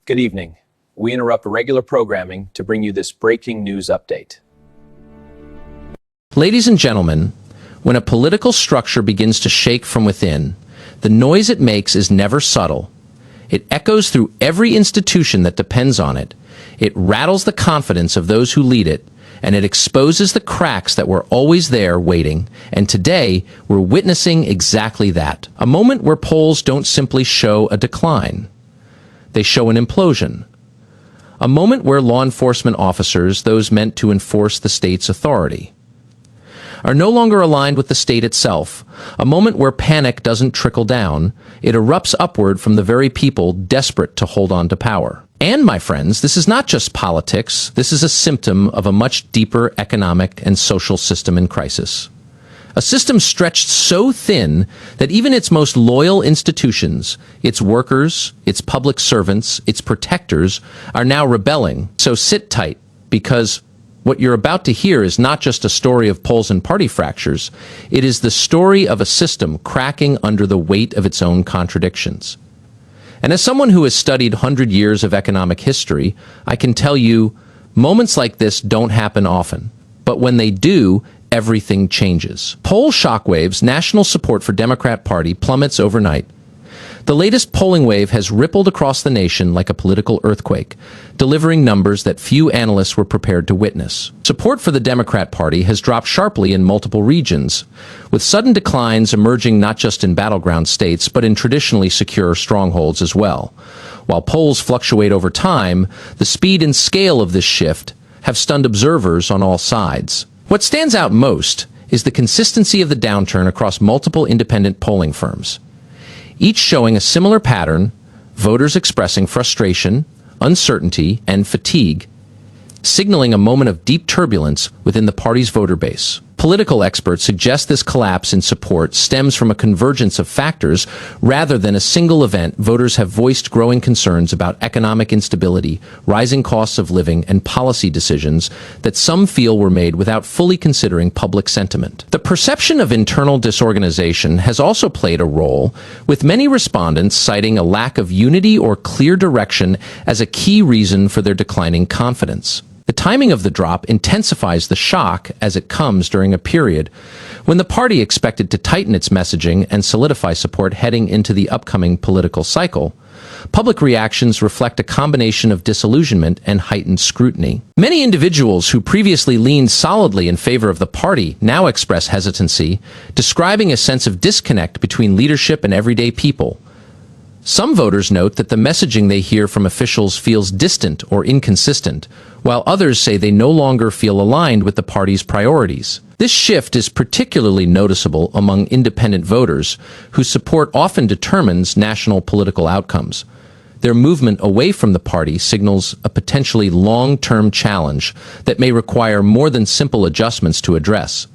Good evening. We interrupt regular programming to bring you this breaking news update. Ladies and gentlemen, when a political structure begins to shake from within, the noise it makes is never subtle. It echoes through every institution that depends on it. It rattles the confidence of those who lead it, and it exposes the cracks that were always there waiting. And today, we're witnessing exactly that. A moment where polls don't simply show a decline. They show an implosion. A moment where law enforcement officers, those meant to enforce the state's authority, are no longer aligned with the state itself. A moment where panic doesn't trickle down, it erupts upward from the very people desperate to hold on to power. And, my friends, this is not just politics. This is a symptom of a much deeper economic and social system in crisis. A system stretched so thin that even its most loyal institutions, its workers, its public servants, its protectors, are now rebelling. So sit tight, because what you're about to hear is not just a story of polls and party fractures. It is the story of a system cracking under the weight of its own contradictions. And as someone who has studied 100 years of economic history, I can tell you, moments like this don't happen often. But when they do, everything changes. Poll shockwaves, national support for Democrat Party plummets overnight. The latest polling wave has rippled across the nation like a political earthquake, delivering numbers that few analysts were prepared to witness. Support for the Democrat Party has dropped sharply in multiple regions, with sudden declines emerging not just in battleground states, but in traditionally secure strongholds as well. While polls fluctuate over time, the speed and scale of this shift have stunned observers on all sides. What stands out most is the consistency of the downturn across multiple independent polling firms, each showing a similar pattern: voters expressing frustration, uncertainty, and fatigue, signaling a moment of deep turbulence within the party's voter base. Political experts suggest this collapse in support stems from a convergence of factors rather than a single event. Voters have voiced growing concerns about economic instability, rising costs of living, and policy decisions that some feel were made without fully considering public sentiment. The perception of internal disorganization has also played a role, with many respondents citing a lack of unity or clear direction as a key reason for their declining confidence. The timing of the drop intensifies the shock as it comes during a period when the party expected to tighten its messaging and solidify support heading into the upcoming political cycle. Public reactions reflect a combination of disillusionment and heightened scrutiny. Many individuals who previously leaned solidly in favor of the party now express hesitancy, describing a sense of disconnect between leadership and everyday people. Some voters note that the messaging they hear from officials feels distant or inconsistent, while others say they no longer feel aligned with the party's priorities. This shift is particularly noticeable among independent voters, whose support often determines national political outcomes. Their movement away from the party signals a potentially long-term challenge that may require more than simple adjustments to address.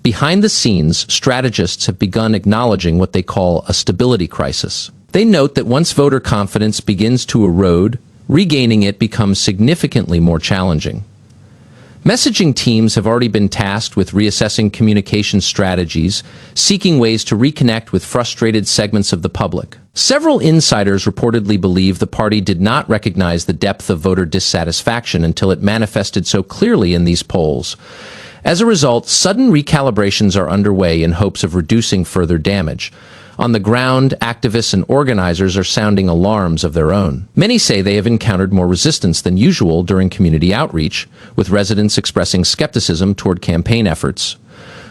Behind the scenes, strategists have begun acknowledging what they call a stability crisis. They note that once voter confidence begins to erode, regaining it becomes significantly more challenging. Messaging teams have already been tasked with reassessing communication strategies, seeking ways to reconnect with frustrated segments of the public. Several insiders reportedly believe the party did not recognize the depth of voter dissatisfaction until it manifested so clearly in these polls. As a result, sudden recalibrations are underway in hopes of reducing further damage. On the ground, activists and organizers are sounding alarms of their own. Many say they have encountered more resistance than usual during community outreach, with residents expressing skepticism toward campaign efforts.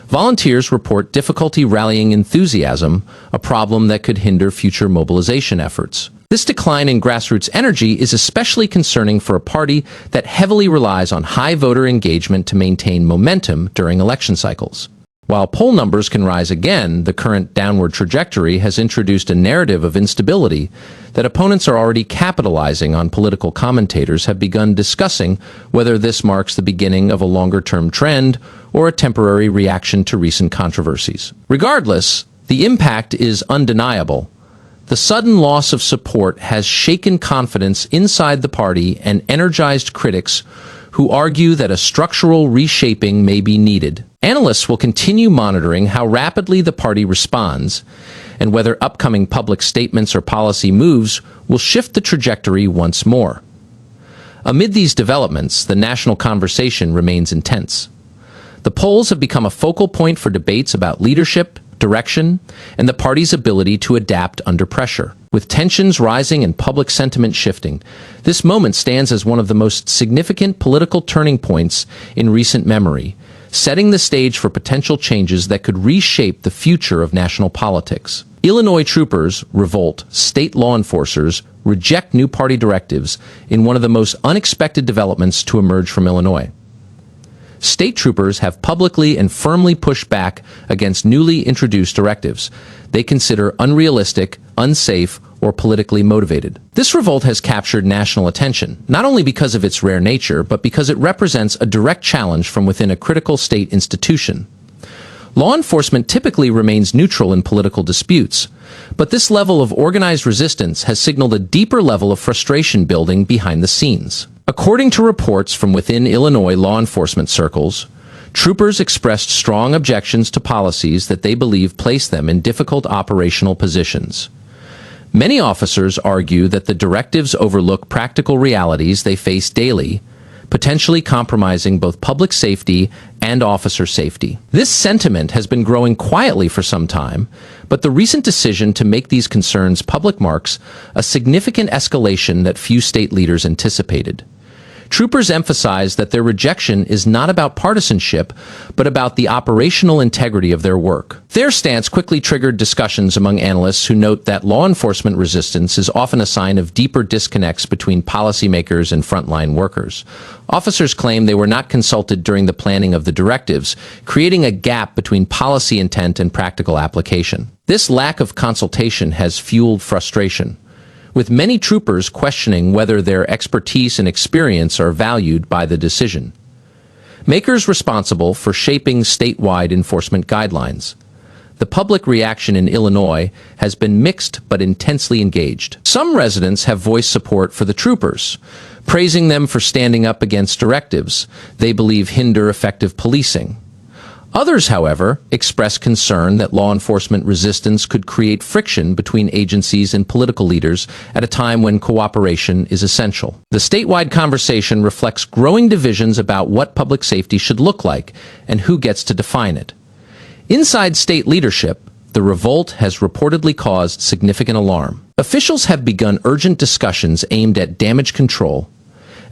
Volunteers report difficulty rallying enthusiasm, a problem that could hinder future mobilization efforts. This decline in grassroots energy is especially concerning for a party that heavily relies on high voter engagement to maintain momentum during election cycles. While poll numbers can rise again, the current downward trajectory has introduced a narrative of instability that opponents are already capitalizing on. Political commentators have begun discussing whether this marks the beginning of a longer-term trend or a temporary reaction to recent controversies. Regardless, the impact is undeniable. The sudden loss of support has shaken confidence inside the party and energized critics who argue that a structural reshaping may be needed. Analysts will continue monitoring how rapidly the party responds and whether upcoming public statements or policy moves will shift the trajectory once more. Amid these developments, the national conversation remains intense. The polls have become a focal point for debates about leadership, direction, and the party's ability to adapt under pressure. With tensions rising and public sentiment shifting, this moment stands as one of the most significant political turning points in recent memory, setting the stage for potential changes that could reshape the future of national politics. Illinois troopers revolt, state law enforcers reject new party directives in one of the most unexpected developments to emerge from Illinois. State troopers have publicly and firmly pushed back against newly introduced directives they consider unrealistic, unsafe, or politically motivated. This revolt has captured national attention, not only because of its rare nature, but because it represents a direct challenge from within a critical state institution. Law enforcement typically remains neutral in political disputes, but this level of organized resistance has signaled a deeper level of frustration building behind the scenes. According to reports from within Illinois law enforcement circles, troopers expressed strong objections to policies that they believe place them in difficult operational positions. Many officers argue that the directives overlook practical realities they face daily, potentially compromising both public safety and officer safety. This sentiment has been growing quietly for some time, but the recent decision to make these concerns public marks a significant escalation that few state leaders anticipated. Troopers emphasize that their rejection is not about partisanship, but about the operational integrity of their work. Their stance quickly triggered discussions among analysts who note that law enforcement resistance is often a sign of deeper disconnects between policymakers and frontline workers. Officers claim they were not consulted during the planning of the directives, creating a gap between policy intent and practical application. This lack of consultation has fueled frustration, with many troopers questioning whether their expertise and experience are valued by the decision makers responsible for shaping statewide enforcement guidelines. The public reaction in Illinois has been mixed but intensely engaged. Some residents have voiced support for the troopers, praising them for standing up against directives they believe hinder effective policing. Others, however, express concern that law enforcement resistance could create friction between agencies and political leaders at a time when cooperation is essential. The statewide conversation reflects growing divisions about what public safety should look like and who gets to define it. Inside state leadership, the revolt has reportedly caused significant alarm. Officials have begun urgent discussions aimed at damage control,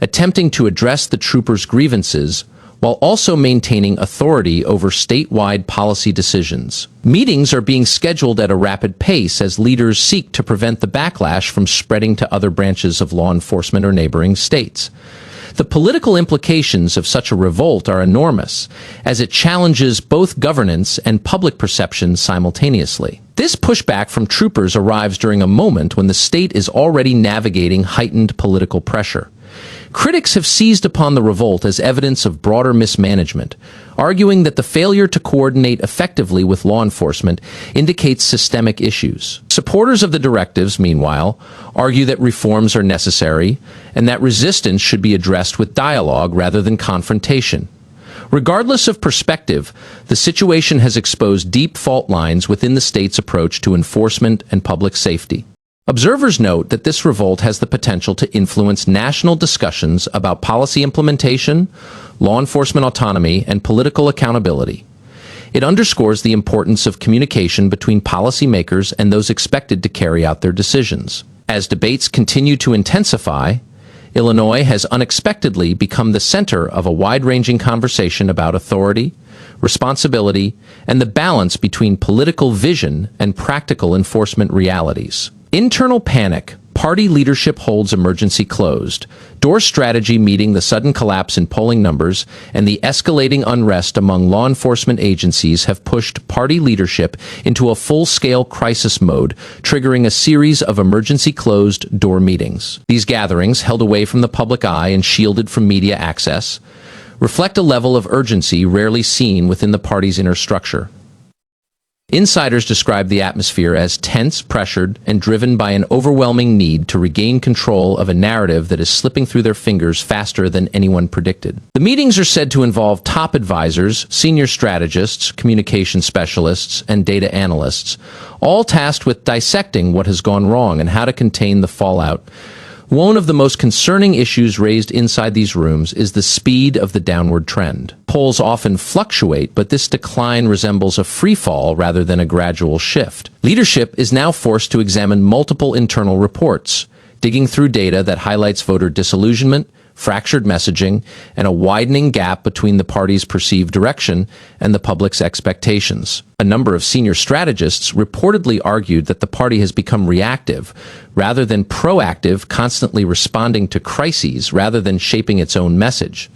attempting to address the troopers' grievances while also maintaining authority over statewide policy decisions. Meetings are being scheduled at a rapid pace as leaders seek to prevent the backlash from spreading to other branches of law enforcement or neighboring states. The political implications of such a revolt are enormous, as it challenges both governance and public perception simultaneously. This pushback from troopers arrives during a moment when the state is already navigating heightened political pressure. Critics have seized upon the revolt as evidence of broader mismanagement, arguing that the failure to coordinate effectively with law enforcement indicates systemic issues. Supporters of the directives, meanwhile, argue that reforms are necessary and that resistance should be addressed with dialogue rather than confrontation. Regardless of perspective, the situation has exposed deep fault lines within the state's approach to enforcement and public safety. Observers note that this revolt has the potential to influence national discussions about policy implementation, law enforcement autonomy, and political accountability. It underscores the importance of communication between policymakers and those expected to carry out their decisions. As debates continue to intensify, Illinois has unexpectedly become the center of a wide-ranging conversation about authority, responsibility, and the balance between political vision and practical enforcement realities. Internal panic, party leadership holds emergency closed, door strategy meeting the sudden collapse in polling numbers, and the escalating unrest among law enforcement agencies have pushed party leadership into a full-scale crisis mode, triggering a series of emergency closed door meetings. These gatherings, held away from the public eye and shielded from media access, reflect a level of urgency rarely seen within the party's inner structure. Insiders describe the atmosphere as tense, pressured, and driven by an overwhelming need to regain control of a narrative that is slipping through their fingers faster than anyone predicted. The meetings are said to involve top advisors, senior strategists, communication specialists, and data analysts, all tasked with dissecting what has gone wrong and how to contain the fallout. One of the most concerning issues raised inside these rooms is the speed of the downward trend. Polls often fluctuate, but this decline resembles a free fall rather than a gradual shift. Leadership is now forced to examine multiple internal reports, digging through data that highlights voter disillusionment, fractured messaging, and a widening gap between the party's perceived direction and the public's expectations. A number of senior strategists reportedly argued that the party has become reactive rather than proactive, constantly responding to crises rather than shaping its own message.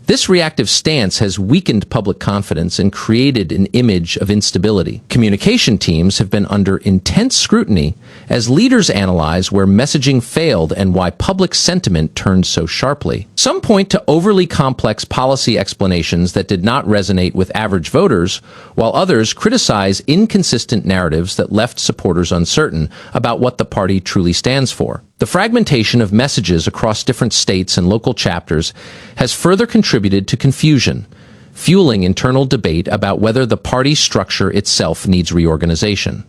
This reactive stance has weakened public confidence and created an image of instability. Communication teams have been under intense scrutiny as leaders analyze where messaging failed and why public sentiment turned so sharply. Some point to overly complex policy explanations that did not resonate with average voters, while others criticize inconsistent narratives that left supporters uncertain about what the party truly stands for. The fragmentation of messages across different states and local chapters has further contributed to confusion, fueling internal debate about whether the party structure itself needs reorganization.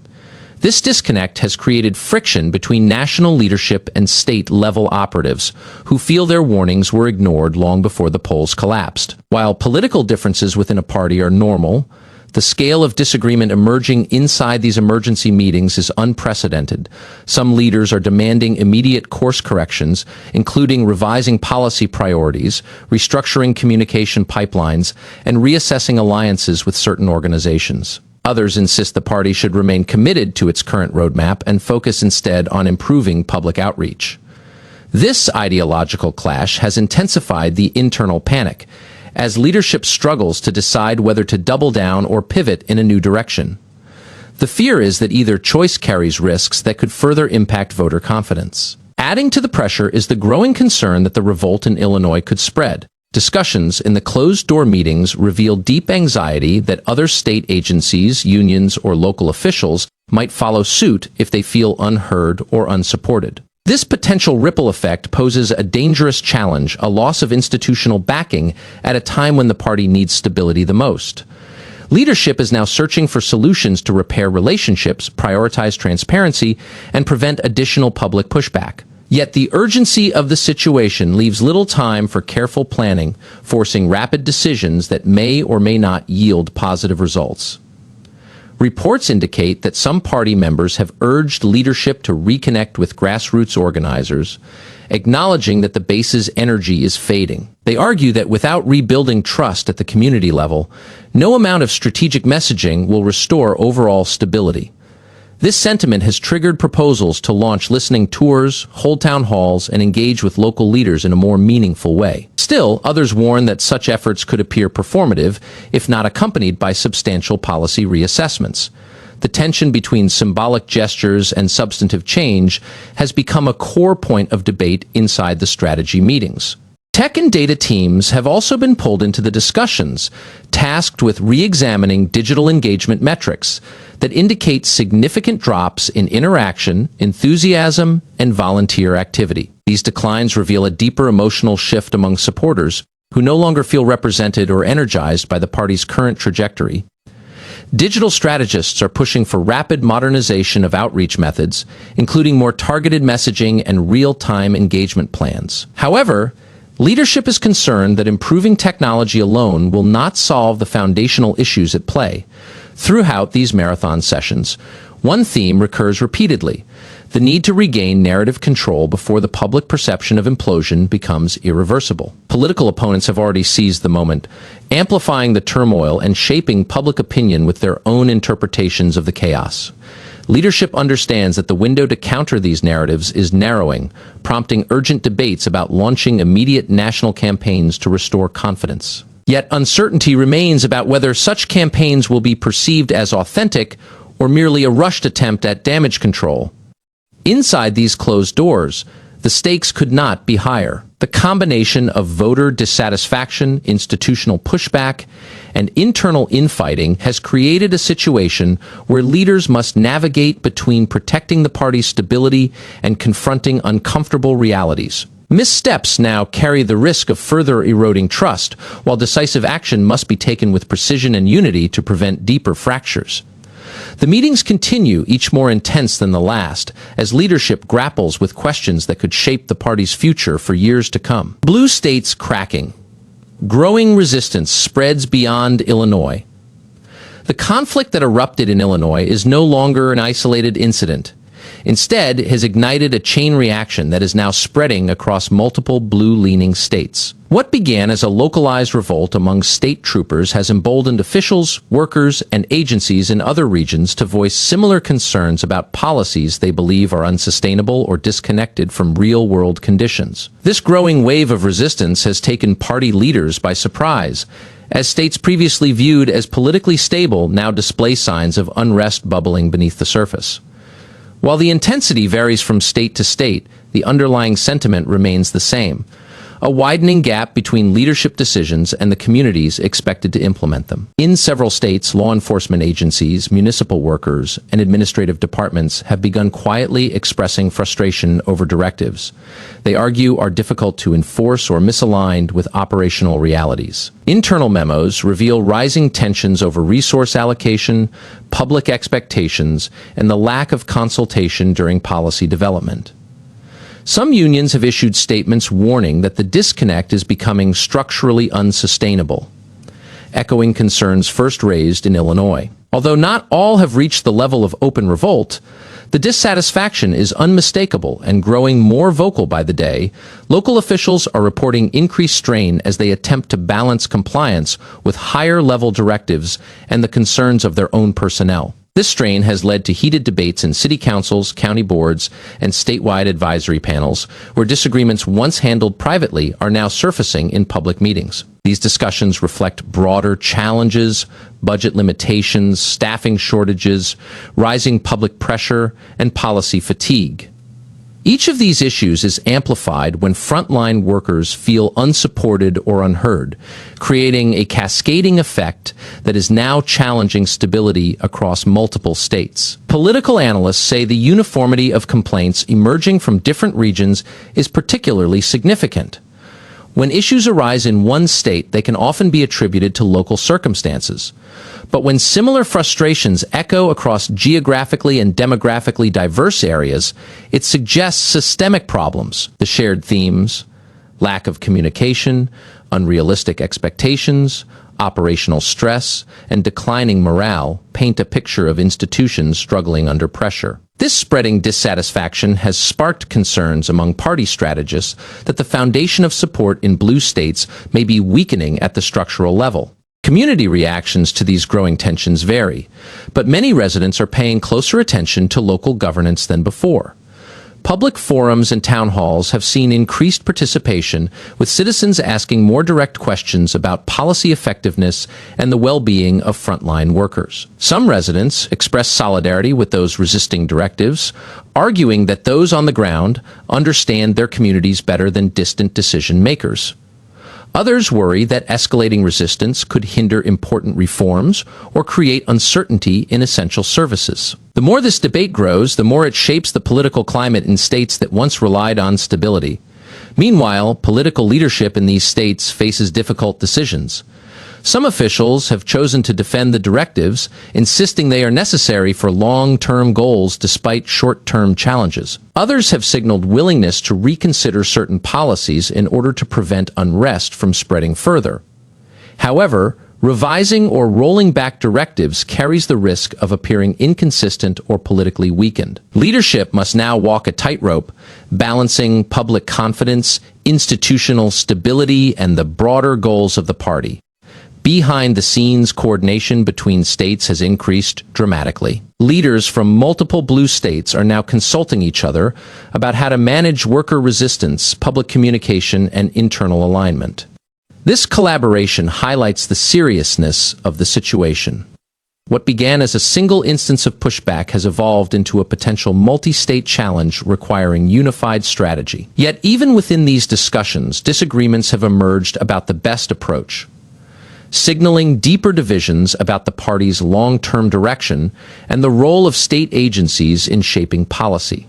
This disconnect has created friction between national leadership and state-level operatives who feel their warnings were ignored long before the polls collapsed. While political differences within a party are normal, the scale of disagreement emerging inside these emergency meetings is unprecedented. Some leaders are demanding immediate course corrections, including revising policy priorities, restructuring communication pipelines, and reassessing alliances with certain organizations. Others insist the party should remain committed to its current roadmap and focus instead on improving public outreach. This ideological clash has intensified the internal panic, as leadership struggles to decide whether to double down or pivot in a new direction. The fear is that either choice carries risks that could further impact voter confidence. Adding to the pressure is the growing concern that the revolt in Illinois could spread. Discussions in the closed-door meetings reveal deep anxiety that other state agencies, unions, or local officials might follow suit if they feel unheard or unsupported. This potential ripple effect poses a dangerous challenge, a loss of institutional backing at a time when the party needs stability the most. Leadership is now searching for solutions to repair relationships, prioritize transparency, and prevent additional public pushback. Yet the urgency of the situation leaves little time for careful planning, forcing rapid decisions that may or may not yield positive results. Reports indicate that some party members have urged leadership to reconnect with grassroots organizers, acknowledging that the base's energy is fading. They argue that without rebuilding trust at the community level, no amount of strategic messaging will restore overall stability. This sentiment has triggered proposals to launch listening tours, hold town halls, and engage with local leaders in a more meaningful way. Still, others warn that such efforts could appear performative if not accompanied by substantial policy reassessments. The tension between symbolic gestures and substantive change has become a core point of debate inside the strategy meetings. Tech and data teams have also been pulled into the discussions, tasked with re-examining digital engagement metrics that indicate significant drops in interaction, enthusiasm, and volunteer activity. These declines reveal a deeper emotional shift among supporters who no longer feel represented or energized by the party's current trajectory. Digital strategists are pushing for rapid modernization of outreach methods, including more targeted messaging and real-time engagement plans. However, leadership is concerned that improving technology alone will not solve the foundational issues at play. Throughout these marathon sessions, one theme recurs repeatedly: the need to regain narrative control before the public perception of implosion becomes irreversible. Political opponents have already seized the moment, amplifying the turmoil and shaping public opinion with their own interpretations of the chaos. Leadership understands that the window to counter these narratives is narrowing, prompting urgent debates about launching immediate national campaigns to restore confidence. Yet uncertainty remains about whether such campaigns will be perceived as authentic or merely a rushed attempt at damage control. Inside these closed doors, the stakes could not be higher. The combination of voter dissatisfaction, institutional pushback, and internal infighting has created a situation where leaders must navigate between protecting the party's stability and confronting uncomfortable realities. Missteps now carry the risk of further eroding trust, while decisive action must be taken with precision and unity to prevent deeper fractures. The meetings continue, each more intense than the last, as leadership grapples with questions that could shape the party's future for years to come. Blue states cracking. Growing resistance spreads beyond Illinois. The conflict that erupted in Illinois is no longer an isolated incident. Instead, it has ignited a chain reaction that is now spreading across multiple blue-leaning states. What began as a localized revolt among state troopers has emboldened officials, workers, and agencies in other regions to voice similar concerns about policies they believe are unsustainable or disconnected from real-world conditions. This growing wave of resistance has taken party leaders by surprise, as states previously viewed as politically stable now display signs of unrest bubbling beneath the surface. While the intensity varies from state to state, the underlying sentiment remains the same: a widening gap between leadership decisions and the communities expected to implement them. In several states, law enforcement agencies, municipal workers, and administrative departments have begun quietly expressing frustration over directives they argue are difficult to enforce or misaligned with operational realities. Internal memos reveal rising tensions over resource allocation, public expectations, and the lack of consultation during policy development. Some unions have issued statements warning that the disconnect is becoming structurally unsustainable, echoing concerns first raised in Illinois. Although not all have reached the level of open revolt, the dissatisfaction is unmistakable and growing more vocal by the day. Local officials are reporting increased strain as they attempt to balance compliance with higher-level directives and the concerns of their own personnel. This strain has led to heated debates in city councils, county boards, and statewide advisory panels, where disagreements once handled privately are now surfacing in public meetings. These discussions reflect broader challenges, budget limitations, staffing shortages, rising public pressure, and policy fatigue. Each of these issues is amplified when frontline workers feel unsupported or unheard, creating a cascading effect that is now challenging stability across multiple states. Political analysts say the uniformity of complaints emerging from different regions is particularly significant. When issues arise in one state, they can often be attributed to local circumstances. But when similar frustrations echo across geographically and demographically diverse areas, it suggests systemic problems. The shared themes, lack of communication, unrealistic expectations, operational stress, and declining morale paint a picture of institutions struggling under pressure. This spreading dissatisfaction has sparked concerns among party strategists that the foundation of support in blue states may be weakening at the structural level. Community reactions to these growing tensions vary, but many residents are paying closer attention to local governance than before. Public forums and town halls have seen increased participation, with citizens asking more direct questions about policy effectiveness and the well-being of frontline workers. Some residents express solidarity with those resisting directives, arguing that those on the ground understand their communities better than distant decision makers. Others worry that escalating resistance could hinder important reforms or create uncertainty in essential services. The more this debate grows, the more it shapes the political climate in states that once relied on stability. Meanwhile, political leadership in these states faces difficult decisions. Some officials have chosen to defend the directives, insisting they are necessary for long-term goals despite short-term challenges. Others have signaled willingness to reconsider certain policies in order to prevent unrest from spreading further. However, revising or rolling back directives carries the risk of appearing inconsistent or politically weakened. Leadership must now walk a tightrope, balancing public confidence, institutional stability, and the broader goals of the party. Behind-the-scenes coordination between states has increased dramatically. Leaders from multiple blue states are now consulting each other about how to manage worker resistance, public communication, and internal alignment. This collaboration highlights the seriousness of the situation. What began as a single instance of pushback has evolved into a potential multi-state challenge requiring unified strategy. Yet even within these discussions, disagreements have emerged about the best approach, signaling deeper divisions about the party's long-term direction and the role of state agencies in shaping policy.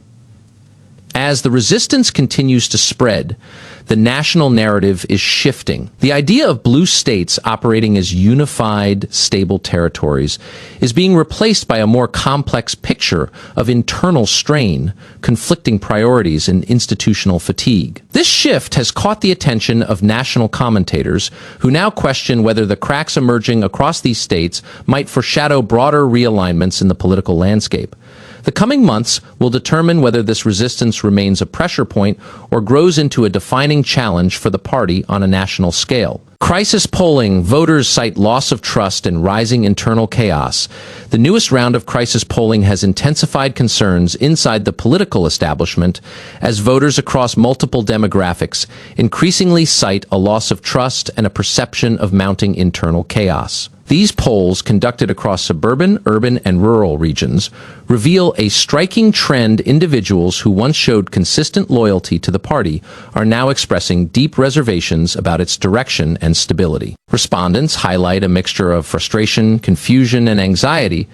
As the resistance continues to spread, the national narrative is shifting. The idea of blue states operating as unified, stable territories is being replaced by a more complex picture of internal strain, conflicting priorities, and institutional fatigue. This shift has caught the attention of national commentators who now question whether the cracks emerging across these states might foreshadow broader realignments in the political landscape. The coming months will determine whether this resistance remains a pressure point or grows into a defining challenge for the party on a national scale. Crisis polling, voters cite loss of trust and rising internal chaos. The newest round of crisis polling has intensified concerns inside the political establishment as voters across multiple demographics increasingly cite a loss of trust and a perception of mounting internal chaos. These polls, conducted across suburban, urban, and rural regions, reveal a striking trend. Individuals who once showed consistent loyalty to the party are now expressing deep reservations about its direction and stability. Respondents highlight a mixture of frustration, confusion, and anxiety,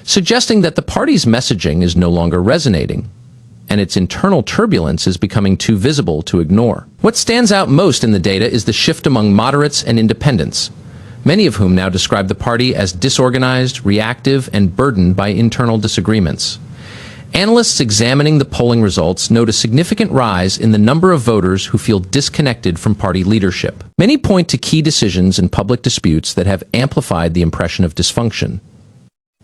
suggesting that the party's messaging is no longer resonating, and its internal turbulence is becoming too visible to ignore. What stands out most in the data is the shift among moderates and independents, many of whom now describe the party as disorganized, reactive, and burdened by internal disagreements. Analysts examining the polling results note a significant rise in the number of voters who feel disconnected from party leadership. Many point to key decisions and public disputes that have amplified the impression of dysfunction.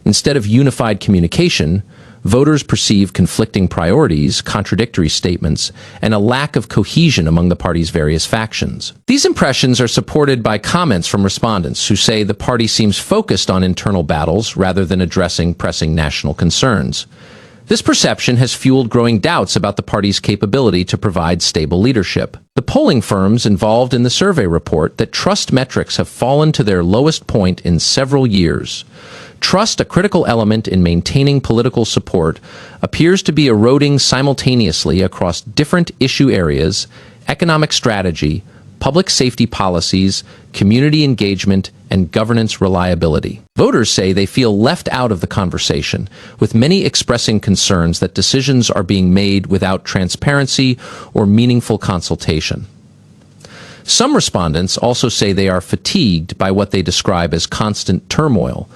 Instead of unified communication, voters perceive conflicting priorities, contradictory statements, and a lack of cohesion among the party's various factions. These impressions are supported by comments from respondents who say the party seems focused on internal battles rather than addressing pressing national concerns. This perception has fueled growing doubts about the party's capability to provide stable leadership. The polling firms involved in the survey report that trust metrics have fallen to their lowest point in several years. Trust, a critical element in maintaining political support, appears to be eroding simultaneously across different issue areas: economic strategy, public safety policies, community engagement, and governance reliability. Voters say they feel left out of the conversation, with many expressing concerns that decisions are being made without transparency or meaningful consultation. Some respondents also say they are fatigued by what they describe as constant turmoil,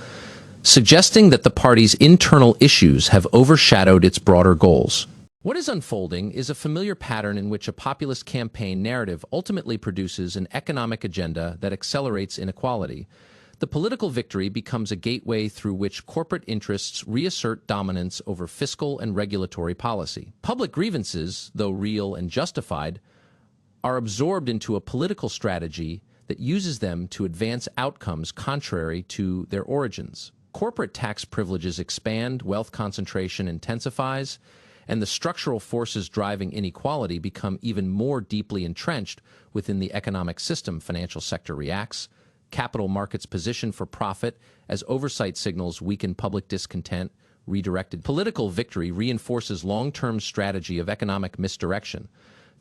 suggesting that the party's internal issues have overshadowed its broader goals. What is unfolding is a familiar pattern in which a populist campaign narrative ultimately produces an economic agenda that accelerates inequality. The political victory becomes a gateway through which corporate interests reassert dominance over fiscal and regulatory policy. Public grievances, though real and justified, are absorbed into a political strategy that uses them to advance outcomes contrary to their origins. Corporate tax privileges expand, wealth concentration intensifies, and the structural forces driving inequality become even more deeply entrenched within the economic system. Financial sector reacts, capital markets position for profit as oversight signals weaken public discontent, redirected. Political victory reinforces long-term strategy of economic misdirection.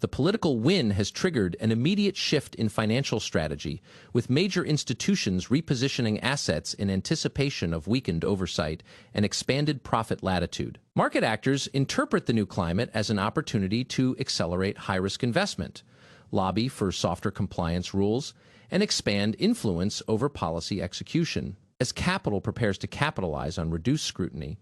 The political win has triggered an immediate shift in financial strategy, with major institutions repositioning assets in anticipation of weakened oversight and expanded profit latitude. Market actors interpret the new climate as an opportunity to accelerate high-risk investment, lobby for softer compliance rules, and expand influence over policy execution. As capital prepares to capitalize on reduced scrutiny,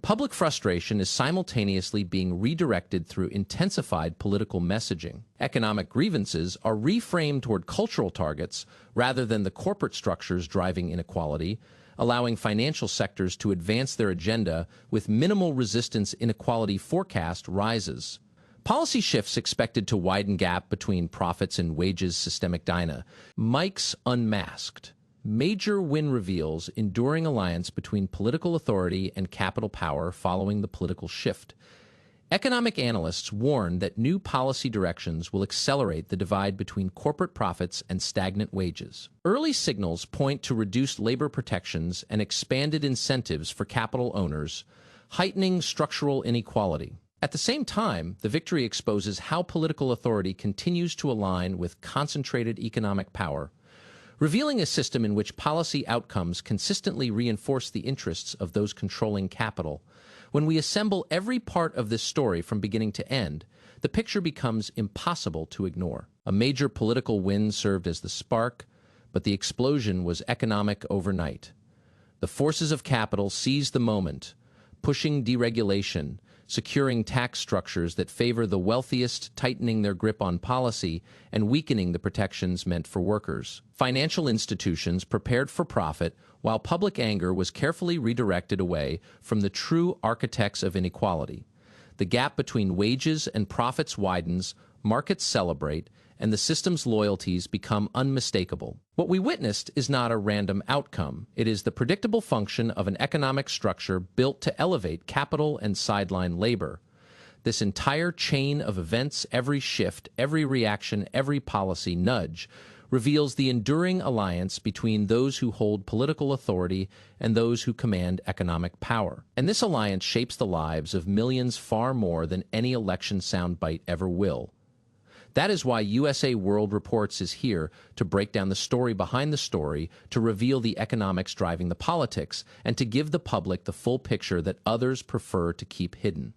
public frustration is simultaneously being redirected through intensified political messaging. Economic grievances are reframed toward cultural targets rather than the corporate structures driving inequality, allowing financial sectors to advance their agenda with minimal resistance. Inequality forecast rises. Policy shifts expected to widen gap between profits and wages. Systemic dynamics unmasked. Major win reveals enduring alliance between political authority and capital power following the political shift. Economic analysts warn that new policy directions will accelerate the divide between corporate profits and stagnant wages. Early signals point to reduced labor protections and expanded incentives for capital owners, heightening structural inequality. At the same time, the victory exposes how political authority continues to align with concentrated economic power, revealing a system in which policy outcomes consistently reinforce the interests of those controlling capital. When we assemble every part of this story from beginning to end, the picture becomes impossible to ignore. A major political win served as the spark, but the explosion was economic overnight. The forces of capital seized the moment, pushing deregulation, securing tax structures that favor the wealthiest, tightening their grip on policy, and weakening the protections meant for workers. Financial institutions prepared for profit, while public anger was carefully redirected away from the true architects of inequality. The gap between wages and profits widens, markets celebrate, and the system's loyalties become unmistakable. What we witnessed is not a random outcome. It is the predictable function of an economic structure built to elevate capital and sideline labor. This entire chain of events, every shift, every reaction, every policy nudge, reveals the enduring alliance between those who hold political authority and those who command economic power. And this alliance shapes the lives of millions far more than any election soundbite ever will. That is why USA World Reports is here to break down the story behind the story, to reveal the economics driving the politics, and to give the public the full picture that others prefer to keep hidden.